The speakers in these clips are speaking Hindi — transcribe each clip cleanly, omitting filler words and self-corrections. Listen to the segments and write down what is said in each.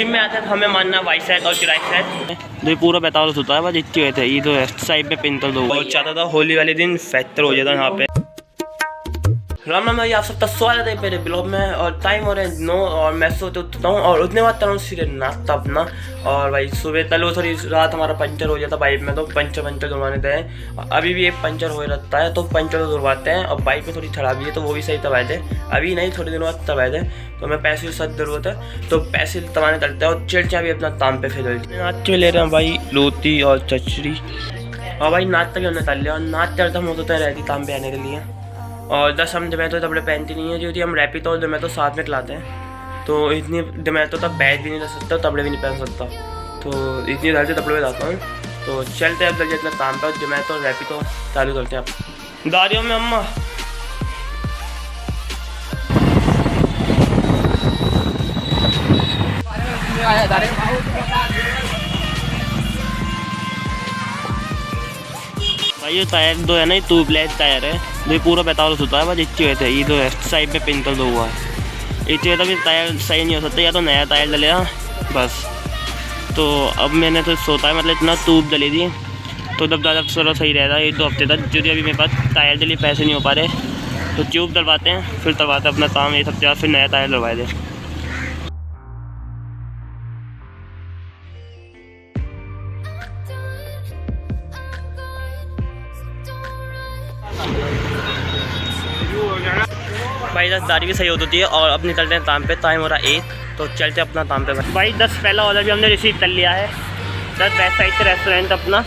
जिम में आते हैं तो हमें मानना वाइट साइड और राइट साइड। तो पूरा बताओ होता है, बस इतने हुए थे। ये तो साइड पे पिंतल दो और चाहता था होली वाले दिन फैक्टर हो जाता यहाँ पे। राम राम भाई, आप सबका स्वागत है मेरे ब्लॉग में। और टाइम हो रहा है 9 और मैं सोते उठता हूँ और उतने बाद तरह सीधे नाश्ता अपना। और भाई सुबह तलो थोड़ी रात हमारा पंचर हो जाता बाइक में, तो पंचर धुलवाने थे। अभी भी एक पंचर हो रहता है तो पंचर तो धुलवाते हैं। और बाइक में थोड़ी खराबी है तो वो भी सही तबाए थे, अभी नहीं थोड़े दिनों बाद तबाए थे। तो मैं पैसे की सख्त जरूरत है तो पैसे तबाने चलते हैं। और चिड़चा भी अपना ताम पे फिर नाश्ते ले रहे हैं भाई, रोटी और चचरी। और भाई नाश्ता भी हमने कर लिया और नाश्ता हम होता है रहती ताम पे आने के लिए। और 10 हम जोमेटो कपड़े पहनती नहीं है, क्योंकि हम रैपिडो और जोमेटो साथ में खिलाते हैं। तो इतनी जोमेटो तब बैग भी नहीं रख सकता, कपड़े भी नहीं पहन सकता, तो इतनी जल्दी कपड़े में जाता हूँ। तो चलते हैं अब जल्दी अपना काम पर। जोमेटो और रैपिडो चालू करते हैं आप दारियों में। अम्मा भाई ये टायर दो है ना, ये ट्यूबलेस टायर है, जो पूरा बताओ होता है, बस इतने हुए थे। ये तो साइड में पिंतल दो हुआ है, इतने तो टायर सही नहीं हो सकता, या तो नया टायर डलेगा बस। तो अब मैंने तो सोचा है, मतलब इतना ट्यूब डली थी तो जब ज़्यादा चलो सही रहेगा 1-2 हफ्ते तक। जो अभी मेरे पास टायर डली पैसे नहीं हो पा रहे तो ट्यूब डलवाते हैं, फिर डलवाते हैं अपना काम 1 हफ्ते बाद, फिर नया टायर डलवाए दें। भाई 10 दाढ़ी भी सही होती है। और अब निकलते हैं काम पे, टाइम हो रहा है 1, तो चलते अपना काम पे। भाई 10 पहला ऑर्डर भी हमने रिसीव कर लिया है, 10 बैक साइड से रेस्टोरेंट अपना।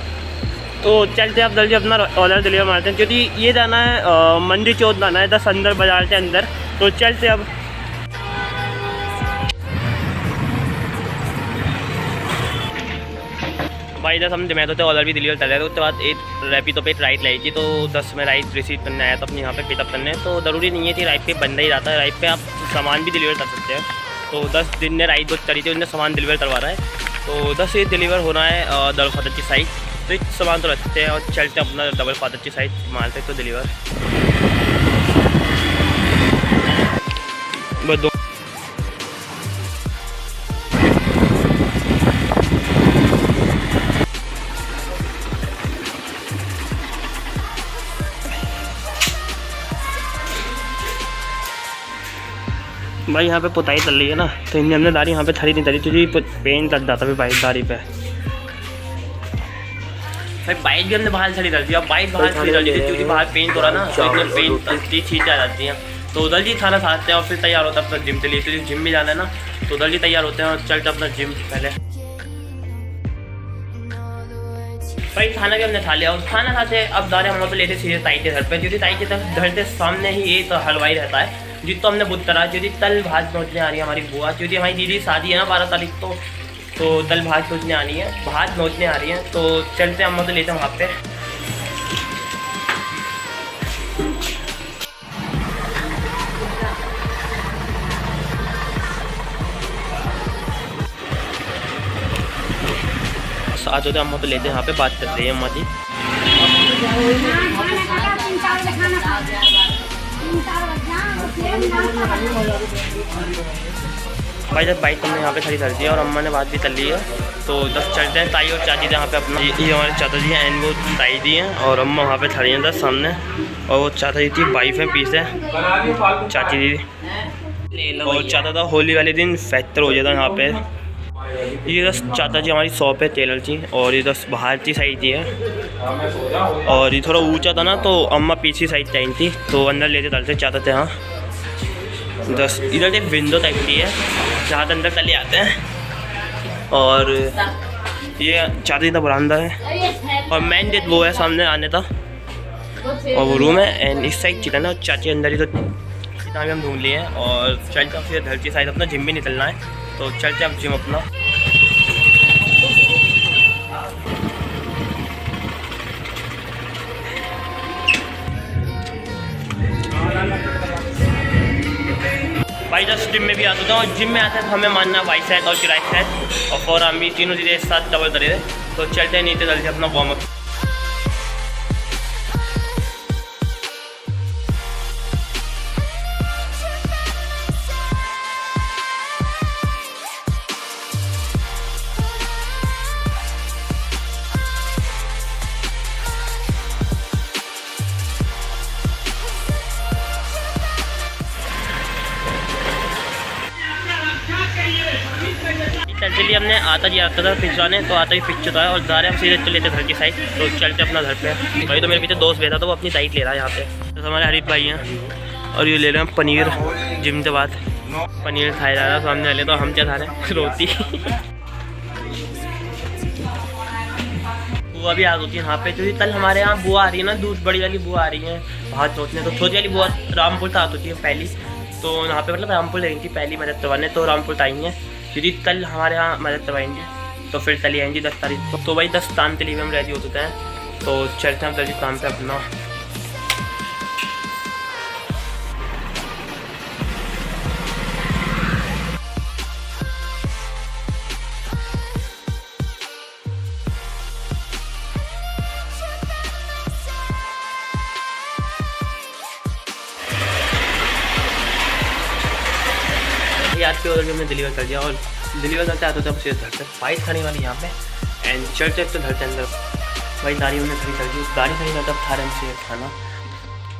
तो चलते अब जल्दी अपना ऑर्डर डिलीवर मारते हैं, क्योंकि ये जाना है मंडी चौथ जाना है 10 अंदर बाजार के अंदर। तो चलते अब। भाई 10 हम जोमेटो से ऑर्डर भी डिलीवर कर रहे थे, उसके बाद एक रैपिडो पे राइड लाई थी, तो 10 में राइड रिसीव करने आया था अपने यहाँ पे पिकअप करने। तो ज़रूरी नहीं है कि राइड पे बंदा ही जाता है, राइड पे आप सामान भी डिलीवर कर सकते हैं। तो 10 दिन ने राइड बुक करी थी, उनने सामान डिलीवर करवा रहा है। तो 10 ये डिलीवर होना है डबल फादर की साइड, तो एक सामान तो रखते हैं और चलते हैं अपना डबल फादर की साइड मारते तो डिलीवर। बस दो भाई यहाँ पे पुताई चल रही है ना, तो इनने हमने दाढ़ी यहाँ पे थरी नहीं तरी, क्योंकि पेंट लग जाता है बाइक दाढ़ी पे। भाई बाइक भी हमने बाहर खड़ी कर दिया, बाइक बाहर खड़ी कर दी थी क्योंकि बाहर पेंट हो रहा ना, तो इतने पेंट छींच आ जाती हैं। तो उधर जी खाना खाते हैं और फिर तैयार होता है अपना जिम के लिए, क्योंकि जिम भी जाना है ना, तो उधर जी तैयार होते हैं और चलते अपना जिम पहले। भाई खाना भी हमने खा लिया और खाना खाते अब दारे हम लोग लेते सीधे ताई के घर पे, क्योंकि ताई के घर के सामने ही ये तो हलवाई रहता है जितना हमने बुत करा। क्योंकि तल भात नोचने आ रही है हमारी बुआ, क्योंकि हमारी दीदी शादी है ना 12 तारीख तो तल भात नोचने आ रही है, भात नोचने आ रही है। तो चलते हम तो लेते हैं वहाँ पे। आज होते हम तो लेते हैं, यहाँ पे बात करते हैं अम्मा जी। भाई जब बाइक हमने यहाँ पे खड़ी कर दी और अम्मा ने बात भी कर ली है, तो 10 चलते हैं। ताई और चाची यहाँ पे अपना, ये हमारे चाचा जी हैं, वो ताई दी हैं और अम्मा वहाँ पे खड़ी हैं 10 सामने। और वो चाचा जी की वाइफ है पीछे, चाची दीदी। और चाचा था होली वाले दिन फैक्टर हो जाता यहाँ पे। ये 10 चाचा जी हमारी शॉप है टेलर की, और ये 10 बाहर की साइड की है। और ये थोड़ा ऊंचा था ना, तो अम्मा पीछे साइड चाहिए थी, तो अंदर लेते चलते चाहते थे। हाँ 10 इधर एक विंडो टाइप की है जहाँ अंदर चले आते हैं। और ये चाचा जी का बरामदा है और मेन गेट वो है सामने आने था, और वो रूम है। एंड इस साइड चिकन है, चाची अंदर ही तो किताबें हम ढूंढ लिए हैं। और चलते फिर घर की साइड अपना जिम भी निकलना है, तो चलते अब जिम अपना। भाई जब जिम में भी आता था, और जिम में आता है तो हमें मानना वाइट साइड और राइट साइड, और फोर आर्म भी तीनों चीज़ें एक साथ डबल करे। तो चलते हैं नीचे जल्दी अपना वार्म अप। चलिए हमने आता जी आता था पिछवाने, तो आता ही पिच चुका है और जा रहे हैं हम सीधे चले थे घर की साइड। तो चलते अपना घर पे। भाई तो मेरे पीछे दोस्त बैठा था, वो अपनी साइड ले रहा है यहाँ पे। तो हमारे हरीफ भाई हैं और ये ले रहे हैं पनीर। जिम के बाद पनीर खाया जा रहा है सामने वाले, तो हम क्या खा रहे हैं रोटी। बुआ भी आ होती है यहाँ पे, क्योंकि कल हमारे यहाँ बुआ आ रही है ना, दूध बड़ी वाली बुआ आ रही है बाहर सोचने। तो छोटी वाली बुआ रामपुर से आती है पहली, तो यहाँ पे मतलब रामपुर रही थी पहली मदद करवाने, तो रामपुर आई हैं क्योंकि कल हमारे यहाँ मदद करवाएंगे, तो फिर चली आएंगी 10 तारीख को। तो भाई 10 काम के लिए भी हम रेडी हो चुके हैं, तो चलते हैं जल्दी काम पे अपना। याद पे ऑर्डर हमने डिलीवर कर दिया, और डिलीवर करते आते तब सीधे घर से बाइक खड़ी वाली यहाँ पे एंड चलते तो घर के अंदर भाई गाड़ी हमने खड़ी कर दी। गाड़ी खड़ी कर तब खा रहे हैं खाना,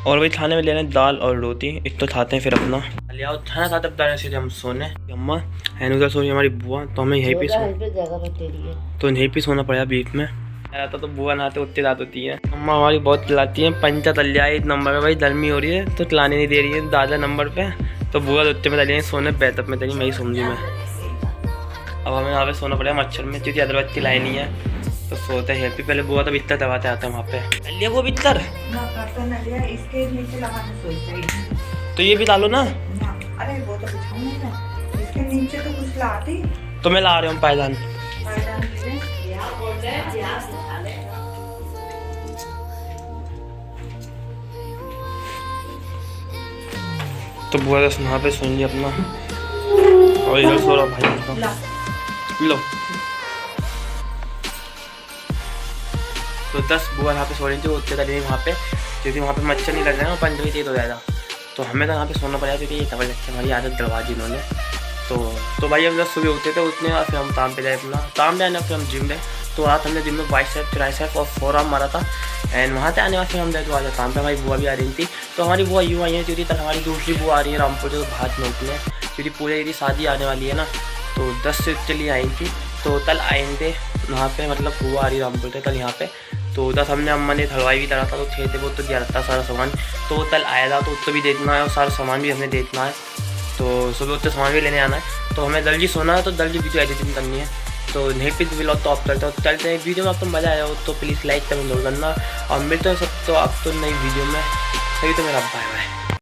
और वही खाने में ले रहे हैं दाल और रोटी। एक तो खाते हैं फिर अपना ले आओ खाना खा, तब डाले सीधे हम सोने। अम्मा एंड उधर सो रही हमारी बुआ, तो हमें यहीं पे सोना पड़ा बीच में। आता तो बुआ नहाते उतनी रात होती है। अम्मा हमारी बहुत चिल्लाती है, पंचा तल जाए एक नंबर पे, भाई गर्मी हो रही है तो चलाने नहीं दे रही है दादा नंबर पे। तो बुआ उत्ते में चली सोने, बैतअप में चली, मैं ही समझी मैं। अब हमें यहाँ पे सोना पड़ेगा मच्छर में, क्योंकि अदरबत्ती लाई नहीं है, तो सोते हैं। पहले बुआ तो बिस्तर दबाते आते हैं वहाँ पे। लिया वो बिस्तर तो ये भी डालो ना। अरे वो तो इसके नीचे तो कुछ लाती, तो मैं ला रहा हूँ पायदान। तो बुआ का सुना पे सुन लिया अपना, और इधर सो रहा भाई लो। तो 10 बुआ यहाँ पे सो रही थी, उतने तक वहाँ पे, क्योंकि वहाँ पे मच्छर नहीं लग रहा है, पंद्रह तेज हो जाएगा। तो हमें तो यहाँ पे सोना पड़ेगा, क्योंकि ये खबर रखी हमारी आदत दरवाजी इन्होंने। तो भाई हम जब सुबह उठते थे उतने बाद फिर हम काम पे जाए, अपना काम पे आने फिर हम जिम गए। तो रात हमने जिम में बाइसेप ट्राइसेप और फोरआर्म मारा था, एंड वहाँ से आने बाद फिर हम गए तो आज काम पे हमारी बुआ भी आ रही थी। तो हमारी बुआ यूँ आई है, क्योंकि तक हमारी दूसरी बुआ आ रही है रामपुर से, तो भात नौकरी है, क्योंकि पूरे की शादी आने वाली है ना। तो 10 से चली आई थी, तो कल आएंगे वहाँ पे, मतलब बुआ आ रही रामपुर से कल यहाँ पे। तो 10 हमने अम्मा ने हलवाई भी तड़ा था, तो थे वो तो दिया रहता सारा सामान, तो कल आया था, तो उसको भी देखना है और सारा सामान भी हमें देखना है। तो सुबह उससे सामान भी लेने आना है, तो हमें जल्दी सोना है, तो जल्दी वीडियो एडिटिंग करनी है। तो नहीं भी व्लॉग तो आप चलते हैं। वीडियो में आपको मज़ा आया हो तो प्लीज़ लाइक कमेंट जरूर करना, और मिलते हैं सब तो आप तो नई वीडियो में। सही तो मेरा बाय बाय।